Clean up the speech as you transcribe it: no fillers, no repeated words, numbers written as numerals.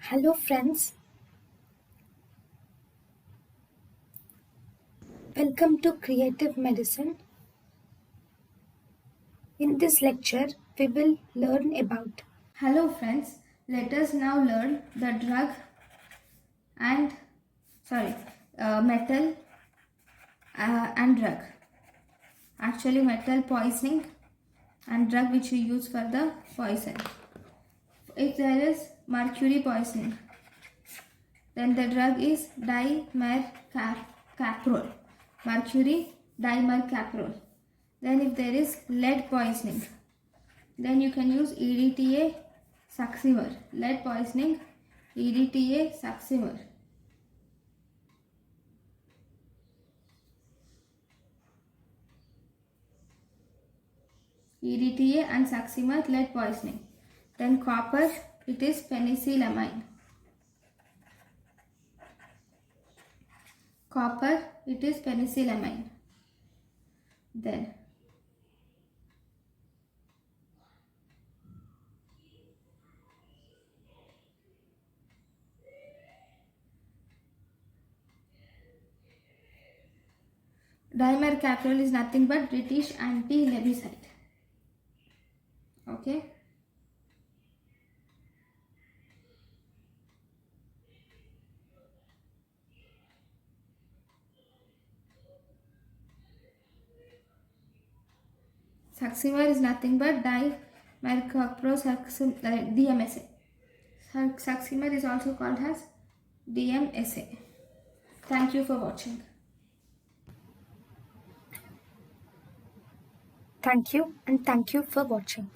Hello friends, welcome to Creative Medicine. In this lecture, we will learn about. Hello friends, let us now learn the drug and metal and drug. Actually metal poisoning and drug which we use for the poison. If there is mercury poisoning, then the drug is dimercaprol. Mercury dimercaprol. Then if there is lead poisoning, then you can use EDTA succimer. Lead poisoning, EDTA succimer. EDTA and succimer, lead poisoning. Then copper, it is penicillamine. Copper, it is penicillamine. Then dimercaprol is nothing but British anti-lebicide. Okay. Succimer is nothing but DMSA. Succimer is also called as DMSA. Thank you for watching. Thank you and thank you for watching.